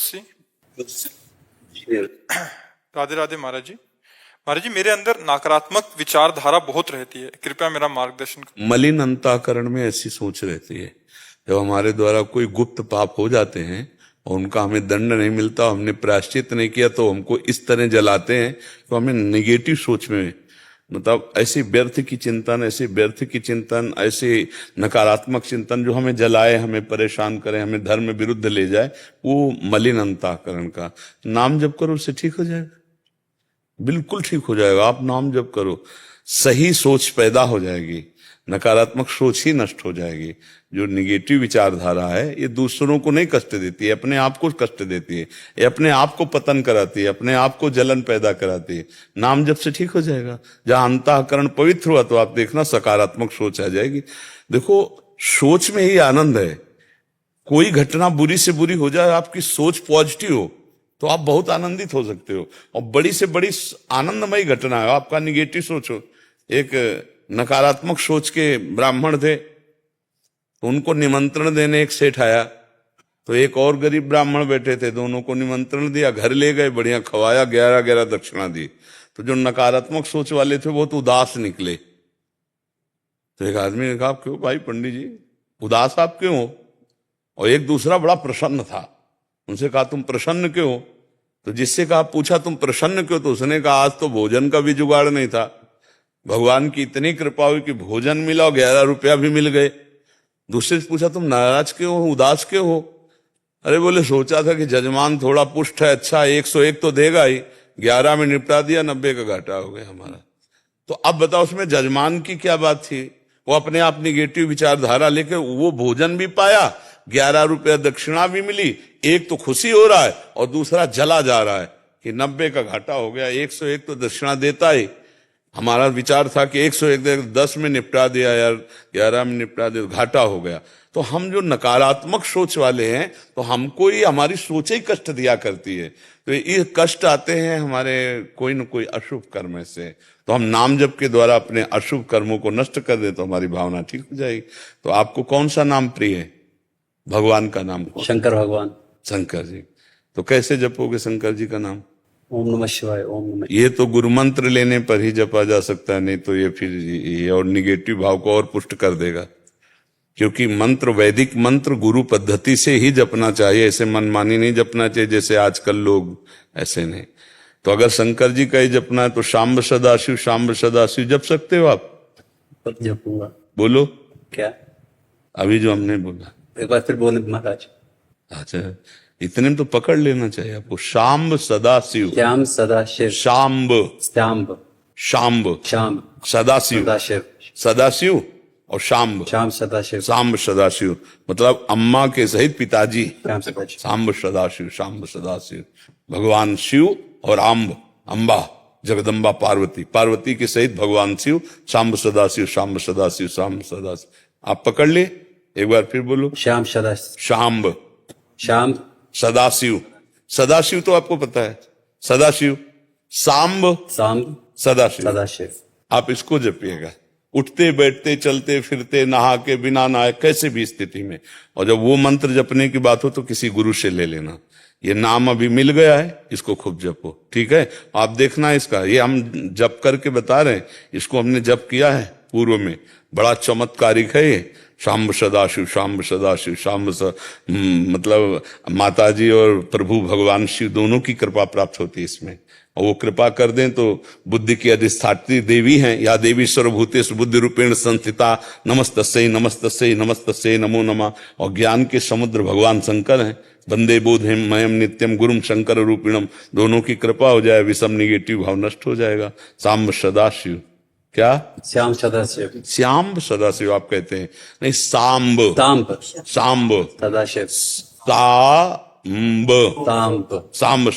तुलसी। राधे राधे महाराज जी। महाराज जी, मेरे अंदर नकारात्मक विचारधारा बहुत रहती है, कृपया मेरा मार्गदर्शन करें। मलिन अंतःकरण में ऐसी सोच रहती है। जब हमारे द्वारा कोई गुप्त पाप हो जाते हैं और उनका हमें दंड नहीं मिलता, हमने प्रायश्चित नहीं किया, तो हमको इस तरह जलाते हैं, तो हमें नेगेटिव सोच में, मतलब ऐसे व्यर्थ की चिंतन, ऐसे नकारात्मक चिंतन जो हमें जलाए, हमें परेशान करे, हमें धर्म विरुद्ध ले जाए, वो मलिन अंतःकरण का। नाम जप करो, उससे ठीक हो जाएगा, बिल्कुल ठीक हो जाएगा। आप नाम जप करो, सही सोच पैदा हो जाएगी, नकारात्मक सोच ही नष्ट हो जाएगी। जो निगेटिव विचारधारा है ये दूसरों को नहीं कष्ट देती है, अपने आप को कष्ट देती है, ये अपने आप को पतन कराती है, अपने आप को जलन पैदा कराती है। नाम जप से ठीक हो जाएगा। जहां अंतःकरण पवित्र हुआ तो आप देखना सकारात्मक सोच आ जाएगी। देखो, सोच में ही आनंद है। कोई घटना बुरी से बुरी हो जाए, आपकी सोच पॉजिटिव हो तो आप बहुत आनंदित हो सकते हो, और बड़ी से बड़ी आनंदमयी घटना है, आपका निगेटिव सोच हो। एक नकारात्मक सोच के ब्राह्मण थे, तो उनको निमंत्रण देने एक सेठ आया, तो एक और गरीब ब्राह्मण बैठे थे, दोनों को निमंत्रण दिया, घर ले गए, बढ़िया खवाया, 11 दक्षिणा दी। तो जो नकारात्मक सोच वाले थे वो तो उदास निकले। तो एक आदमी ने कहा, क्यों भाई पंडित जी उदास आप क्यों हो? और एक दूसरा बड़ा प्रसन्न था, उनसे कहा तुम प्रसन्न क्यों हो? तो जिससे कहा पूछा तुम प्रसन्न क्यों, तो उसने कहा आज तो भोजन का भी जुगाड़ नहीं था, भगवान की इतनी कृपा हुई कि भोजन मिला और 11 रुपया भी मिल गए। दूसरे से पूछा तुम नाराज क्यों हो, उदास क्यों हो? अरे बोले सोचा था कि जजमान थोड़ा पुष्ट है, अच्छा 101 तो देगा ही, 11 में निपटा दिया, 90 का घाटा हो गया हमारा। तो अब बताओ उसमें जजमान की क्या बात थी? वो अपने आप निगेटिव विचारधारा लेकर वो भोजन भी पाया, 11 रुपया दक्षिणा भी मिली, एक तो खुशी हो रहा है और दूसरा जला जा रहा है कि 90 का घाटा हो गया, 101 तो दक्षिणा देता ही। हमारा विचार था कि 101 दे, 10 में निपटा दिया यार, 11 में निपटा दिया, घाटा हो गया। तो हम जो नकारात्मक सोच वाले हैं, तो हमको ही हमारी सोच ही कष्ट दिया करती है। तो ये कष्ट आते हैं हमारे कोई न कोई अशुभ कर्म से। तो हम नाम जप के द्वारा अपने अशुभ कर्मों को नष्ट कर दे तो हमारी भावना ठीक हो जाएगी। तो आपको कौन सा नाम प्रिय है? भगवान का नाम कौन? शंकर भगवान। शंकर जी। तो कैसे जपोगे शंकर जी का नाम? ओम नमः शिवाय, ओम नमः। ये तो गुरु मंत्र लेने पर ही जपा जा सकता है, नहीं तो ये फिर ये और निगेटिव भाव को और पुष्ट कर देगा। क्योंकि मंत्र, वैदिक मंत्र गुरु पद्धति से ही जपना चाहिए, ऐसे मनमानी नहीं जपना चाहिए जैसे आजकल लोग, ऐसे नहीं। तो अगर शंकर जी का ही जपना है तो शाम्ब सदाशिव जप सकते हो आप? जपूंगा। बोलो क्या? अभी जो हमने बोला एक बार फिर बोले महाराज। अच्छा, इतने में तो पकड़ लेना चाहिए आपको। शाम्ब सदाशिव। श्याम सदाशिव। शाम्ब श्याम्ब। शाम्ब श्याम सदाशिव। सदाशिव। सदाशिव और शाम्ब। श्याम सदाशिव। शाम्ब सदाशिव मतलब अम्मा के सहित पिताजी। श्याम सदाशिव। शाम्ब सदाशिव, शाम्ब सदाशिव। भगवान शिव और अम्बा जगदम्बा पार्वती, पार्वती के सहित भगवान शिव, शाम्ब सदाशिव, शाम्ब सदाशिव, शाम्ब सदाशिव। आप पकड़ ले, एक बार फिर बोलो। श्याम सदाशिव। शाम्ब श्याम सदाशिव। सदाशिव तो आपको पता है, सदाशिव। सांब सांब सदाशिव। सदाशिव। आप इसको जपिएगा, उठते बैठते चलते फिरते नहा के बिना नहाए कैसे भी स्थिति में। और जब वो मंत्र जपने की बात हो तो किसी गुरु से ले लेना। ये नाम अभी मिल गया है, इसको खूब जपो, ठीक है? आप देखना इसका, ये हम जप करके बता रहे हैं, इसको हमने जप किया है पूर्व में, बड़ा चमत्कारिक है ये। शाम्ब सदाशिव, शाम्ब सदाशिव, मतलब माता जी और प्रभु भगवान शिव दोनों की कृपा प्राप्त होती है इसमें। और वो कृपा कर दें तो बुद्धि की अधिष्ठात्री देवी हैं, या देवी सर्वभूतेषु बुद्धि रूपेण संस्थिता, नमस्तस्यै नमस्तस्यै नमस्तस्यै नमो नमः। और ज्ञान के समुद्र भगवान शंकर हैं। वंदे बोधेम मयम नित्यम गुरुम शंकर रूपिणम। दोनों की कृपा हो जाए, विषम निगेटिव भाव नष्ट हो जाएगा। शाम्ब सदाशिव। क्या? श्याम सदाशिव। श्याम्ब सदाशिव आप कहते हैं, नहीं सांब। तांब सांब सदाशिव। साम्ब तांब सांब